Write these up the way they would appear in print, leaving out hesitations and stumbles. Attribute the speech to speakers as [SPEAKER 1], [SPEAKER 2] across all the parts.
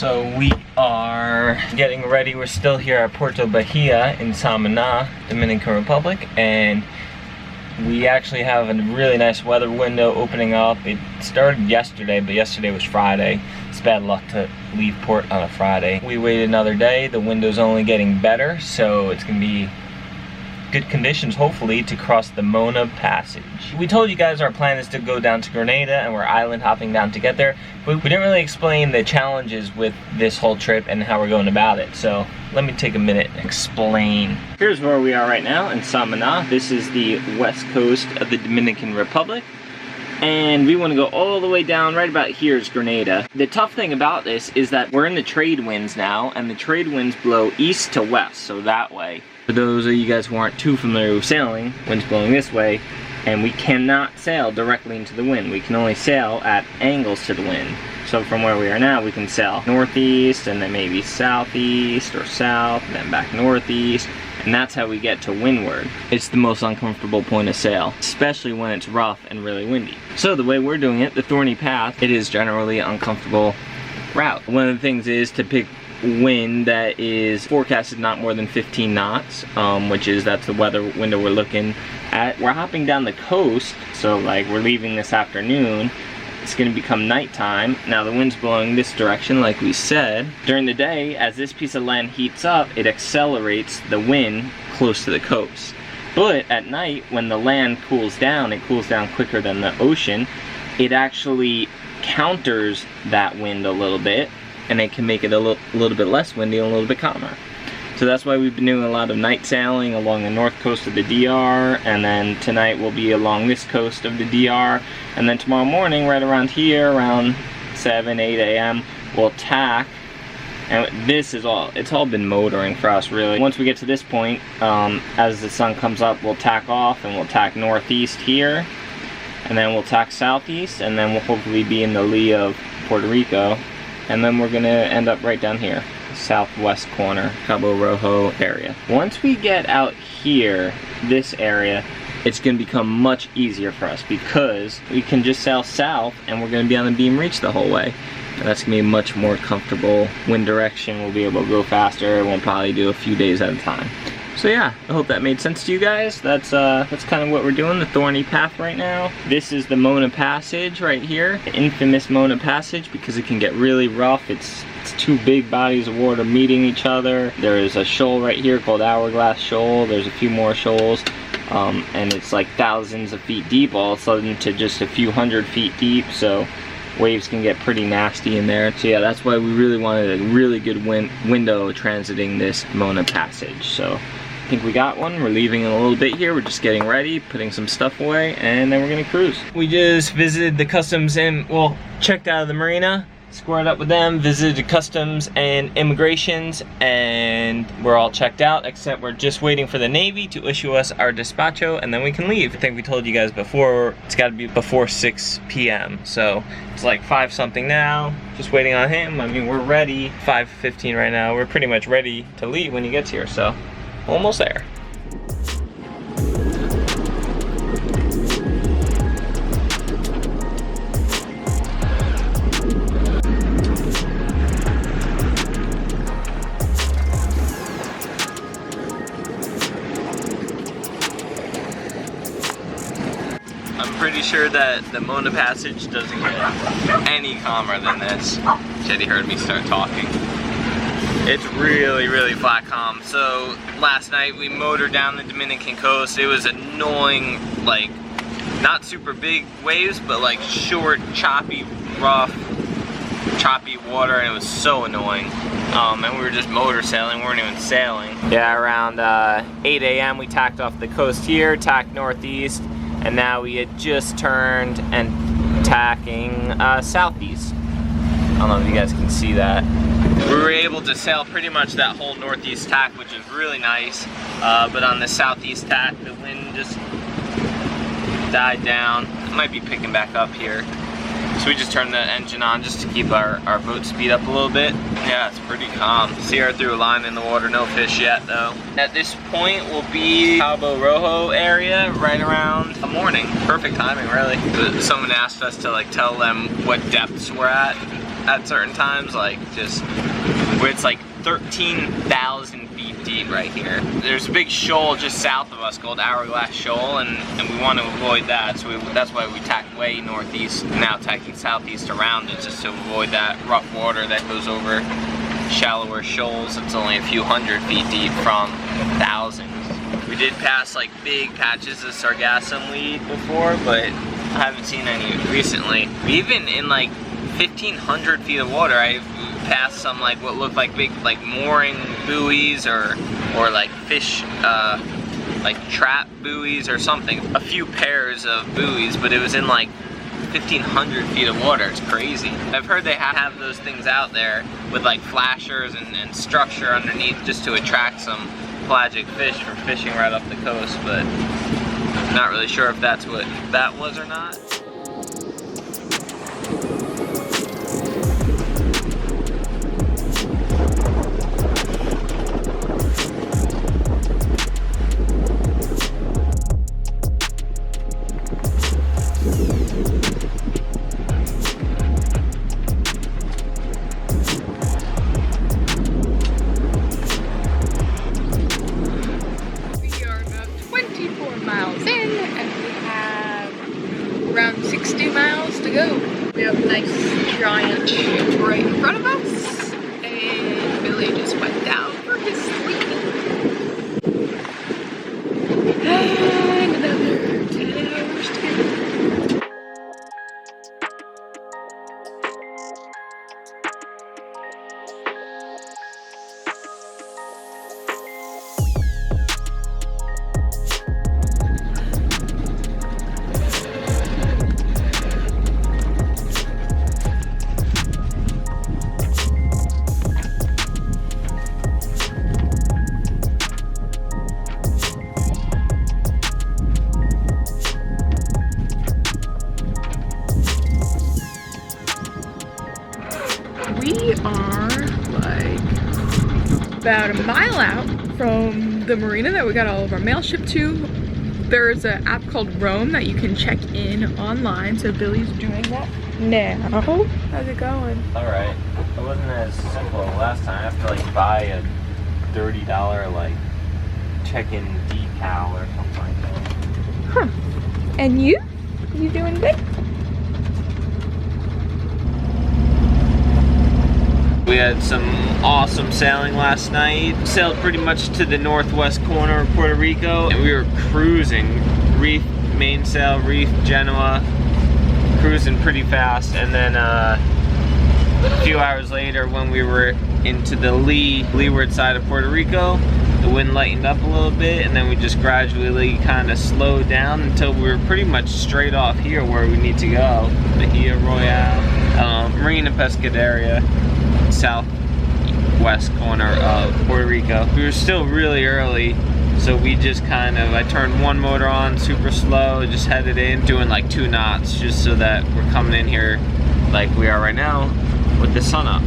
[SPEAKER 1] So we are getting ready. We're still here at Puerto Bahia in Samaná, Dominican Republic, and we actually have a really nice weather window opening up. It started yesterday, but yesterday was Friday. It's bad luck to leave port on a Friday. We waited another day. The window's only getting better, so it's gonna be good conditions, hopefully, to cross the Mona Passage. We told you guys our plan is to go down to Grenada, and we're island hopping down to get there, but we didn't really explain the challenges with this whole trip and how we're going about it. So let me take a minute and explain. Here's where we are right now in Samaná. This is the west coast of the Dominican Republic, and we want to go all the way down. Right about here is Grenada. The tough thing about this is that we're in the trade winds now, and the trade winds blow east to west, so that way. For those of you guys who aren't too familiar with sailing, wind's blowing this way, and we cannot sail directly into the wind. We can only sail at angles to the wind. So from where we are now, we can sail northeast, and then maybe southeast or south, and then back northeast, and that's how we get to windward. It's the most uncomfortable point of sail, especially when it's rough and really windy. So the way we're doing it, the Thorny path, it is generally an uncomfortable route. One of the things is to pick wind that is forecasted not more than 15 knots, that's the weather window we're looking at. We're hopping down the coast, so like we're leaving this afternoon. It's going to become nighttime. Now the wind's blowing this direction, like we said. During the day, as this piece of land heats up, it accelerates the wind close to the coast. But at night, when the land cools down, it cools down quicker than the ocean. It actually counters that wind a little bit, and it can make it a little bit less windy and a little bit calmer. So that's why we've been doing a lot of night sailing along the north coast of the DR, and then tonight we'll be along this coast of the DR, and then tomorrow morning right around here, around 7, 8 a.m., we'll tack. And it's all been motoring for us, really. Once we get to this point, as the sun comes up, we'll tack off, and we'll tack northeast here, and then we'll tack southeast, and then we'll hopefully be in the lee of Puerto Rico. And then we're gonna end up right down here, southwest corner, Cabo Rojo area. Once we get out here, this area, it's gonna become much easier for us because we can just sail south and we're gonna be on the beam reach the whole way. And that's gonna be a much more comfortable wind direction. We'll be able to go faster. We'll probably do a few days at a time. So yeah, I hope that made sense to you guys. That's kind of what we're doing, the Thorny path right now. This is the Mona Passage right here, the infamous Mona Passage, because it can get really rough. It's two big bodies of water meeting each other. There is a shoal right here called Hourglass Shoal. There's a few more shoals, and it's like thousands of feet deep all of a sudden to just a few hundred feet deep. So waves can get pretty nasty in there. So yeah, that's why we really wanted a really good window transiting this Mona Passage. So I think we got one. We're leaving in a little bit here. We're just getting ready, putting some stuff away, and then we're gonna cruise. We just visited the customs and, well, checked out of the marina, squared up with them, visited customs and immigrations, and we're all checked out, except we're just waiting for the Navy to issue us our despacho, and then we can leave. I think we told you guys before, it's gotta be before 6 p.m. So it's like 5 something now, just waiting on him. I mean, we're ready, 5:15 right now. We're pretty much ready to leave when he gets here, so almost there. I'm pretty sure that the Mona Passage doesn't get any calmer than this. Jetty heard me start talking. It's really, really flat calm. So last night we motored down the Dominican coast. It was annoying, like not super big waves, but like short, choppy, rough, choppy water, and it was so annoying. And we were just motor sailing, we weren't even sailing. Yeah, around 8 a.m. we tacked off the coast here, tacked northeast, and now we had just turned and tacking southeast. I don't know if you guys can see that. We were able to sail pretty much that whole northeast tack, which is really nice. But on the southeast tack, the wind just died down. It might be picking back up here. So we just turned the engine on just to keep our boat speed up a little bit. Yeah, it's pretty calm. See her through a line in the water, no fish yet though. At this point we'll be Cabo Rojo area right around the morning. Perfect timing, really. Someone asked us to like tell them what depths we're at. at certain times, like just where it's like 13,000 feet deep right here. There's a big shoal just south of us called Hourglass Shoal, and we want to avoid that, so that's why we tacked way northeast, now tacking southeast around it, just to avoid that rough water that goes over shallower shoals. It's only a few hundred feet deep from thousands. We did pass like big patches of sargassum weed before, but I haven't seen any recently. Even in like 1,500 feet of water, I passed some like what looked like big like mooring buoys or like fish like trap buoys or something. A few pairs of buoys, but it was in like 1,500 feet of water. It's crazy. I've heard they have those things out there with like flashers and structure underneath just to attract some pelagic fish for fishing right off the coast, but not really sure if that's what that was or not.
[SPEAKER 2] Around 60 miles to go. We have a nice giant ship right in front of us, and Billy just went down for his sleep. And another 10 hours to go. We are like about a mile out from the marina that we got all of our mail shipped to. There's an app called Roam that you can check in online, so Billy's doing that now. How's it going?
[SPEAKER 1] Alright. It wasn't as simple last time. I have to like buy a $30 like check-in decal or something like that.
[SPEAKER 2] Huh. And you? You doing good?
[SPEAKER 1] We had some awesome sailing last night. Sailed pretty much to the northwest corner of Puerto Rico, and we were cruising. Reef mainsail, reef Genoa, cruising pretty fast. And then a few hours later, when we were into the leeward side of Puerto Rico, the wind lightened up a little bit, and then we just gradually kind of slowed down until we were pretty much straight off here where we need to go. Bahia Royale, Marina Pescaderia, southwest corner of Puerto Rico. We were still really early, so we just I turned one motor on super slow, just headed in, doing like 2 knots, just so that we're coming in here like we are right now with the sun up,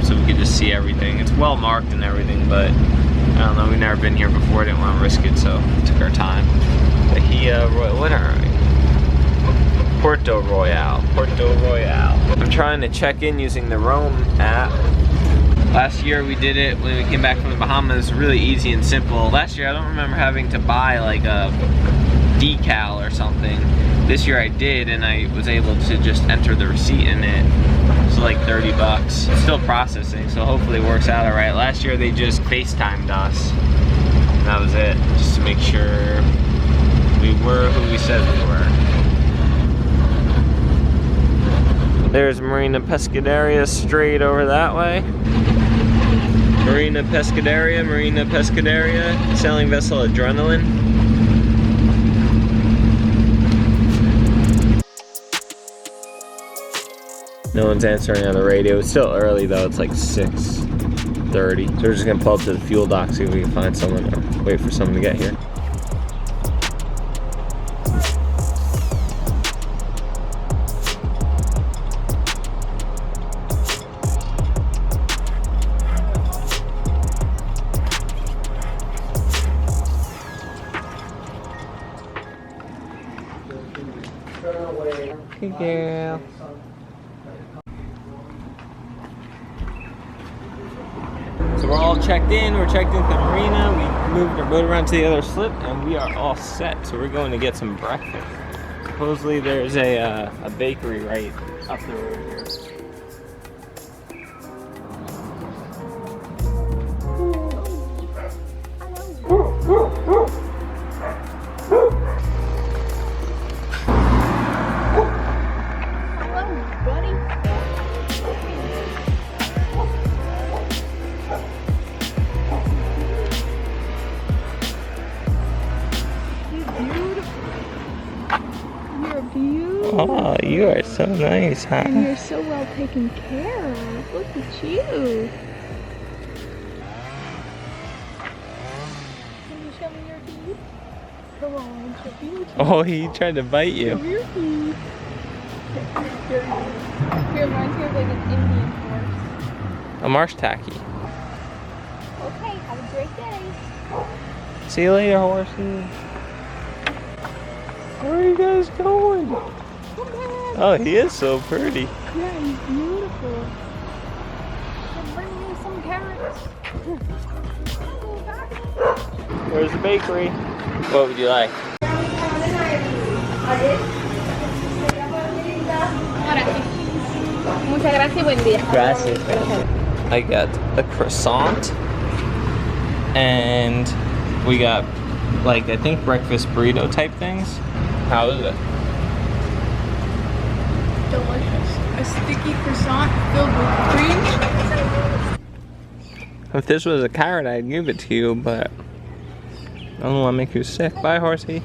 [SPEAKER 1] so we could just see everything. It's well marked and everything, but I don't know, we've never been here before, didn't want to risk it, so we took our time. Bahia Royale, what are we? Puerto Royale. I'm trying to check in using the Roam app. Last year we did it when we came back from the Bahamas, really easy and simple. Last year I don't remember having to buy like a decal or something. This year I did, and I was able to just enter the receipt in it. It's like 30 bucks. It's still processing, so hopefully it works out alright. Last year they just FaceTimed us, and that was it, just to make sure we were who we said we were. There's Marina Pescaderia straight over that way. Marina Pescaderia, sailing vessel Adrenaline. No one's answering on the radio. It's still early though, it's like 6:30. So we're just gonna pull up to the fuel dock, see if we can find someone or wait for someone to get here. Good girl. we're all checked in. We're checked into the marina. We moved our boat around to the other slip, and we are all set. So we're going to get some breakfast. Supposedly there's a bakery right up the road here. Oh, you are so nice, huh?
[SPEAKER 2] And you're so well taken care of. Look at you. Can you show me your teeth? Come on, show me your teeth.
[SPEAKER 1] Oh, he tried to bite you.
[SPEAKER 2] Show me your teeth. Here, reminds me of like an Indian horse.
[SPEAKER 1] A marsh tacky.
[SPEAKER 2] Okay, have a great day.
[SPEAKER 1] See you later, horsey. Where are you guys going? Oh, he is so pretty.
[SPEAKER 2] Yeah, he's beautiful. I'll bring you some carrots.
[SPEAKER 1] Where's the bakery? What would you like?
[SPEAKER 2] Muchas gracias, buen día.
[SPEAKER 1] Gracias. I got a croissant, and we got, like, I think breakfast burrito type things. How is it?
[SPEAKER 2] Delicious. A sticky croissant filled with cream.
[SPEAKER 1] If this was a carrot, I'd give it to you, but I don't want to make you sick. Bye, horsey.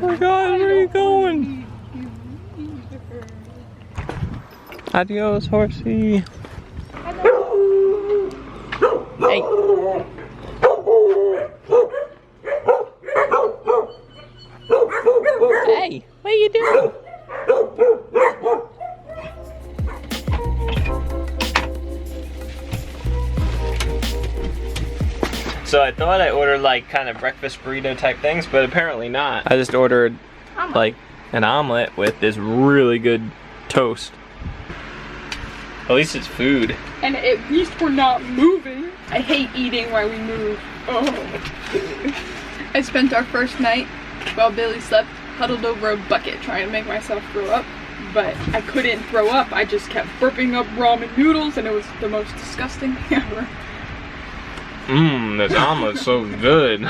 [SPEAKER 1] Oh my God, where are you going? Adios, horsey. Hey. Hey, what are you doing? So I thought I ordered like kind of breakfast burrito type things, but apparently not. I just ordered like an omelet with this really good toast. At least it's food.
[SPEAKER 2] And at least we're not moving. I hate eating while we move. Oh. I spent our first night while Billy slept huddled over a bucket trying to make myself throw up. But I couldn't throw up. I just kept burping up ramen noodles and it was the most disgusting thing ever.
[SPEAKER 1] This omelet's so good.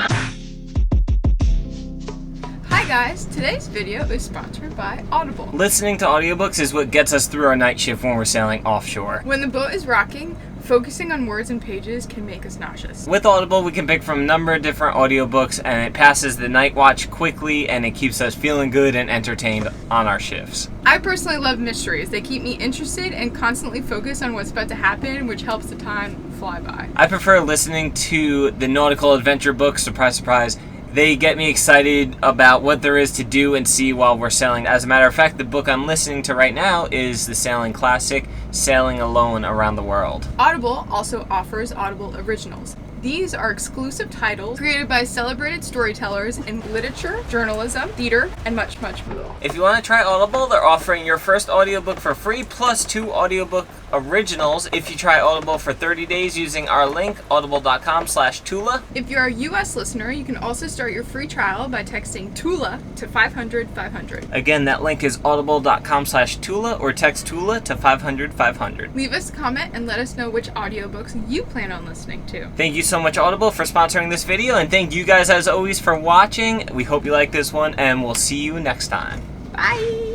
[SPEAKER 2] Hi guys, today's video is sponsored by Audible.
[SPEAKER 1] Listening to audiobooks is what gets us through our night shift when we're sailing offshore.
[SPEAKER 2] When the boat is rocking, focusing on words and pages can make us nauseous.
[SPEAKER 1] With Audible, we can pick from a number of different audiobooks, and it passes the night watch quickly, and it keeps us feeling good and entertained on our shifts.
[SPEAKER 2] I personally love mysteries. They keep me interested and constantly focused on what's about to happen, which helps the time fly by.
[SPEAKER 1] I prefer listening to the nautical adventure books, surprise, surprise. They get me excited about what there is to do and see while we're sailing. As a matter of fact, the book I'm listening to right now is the sailing classic, Sailing Alone Around the World.
[SPEAKER 2] Audible also offers Audible Originals. These are exclusive titles created by celebrated storytellers in literature, journalism, theater, and much, much more.
[SPEAKER 1] If you want to try Audible, they're offering your first audiobook for free, plus 2 audiobook originals if you try Audible for 30 days using our link, audible.com/Tula.
[SPEAKER 2] If you're a US listener, you can also start your free trial by texting Tula to 500-500.
[SPEAKER 1] Again, that link is audible.com/Tula or text Tula to 500-500.
[SPEAKER 2] Leave us a comment and let us know which audiobooks you plan on listening to.
[SPEAKER 1] Thank you so much, Audible, for sponsoring this video, and thank you guys as always for watching. We hope you like this one, and we'll see you next time.
[SPEAKER 2] Bye!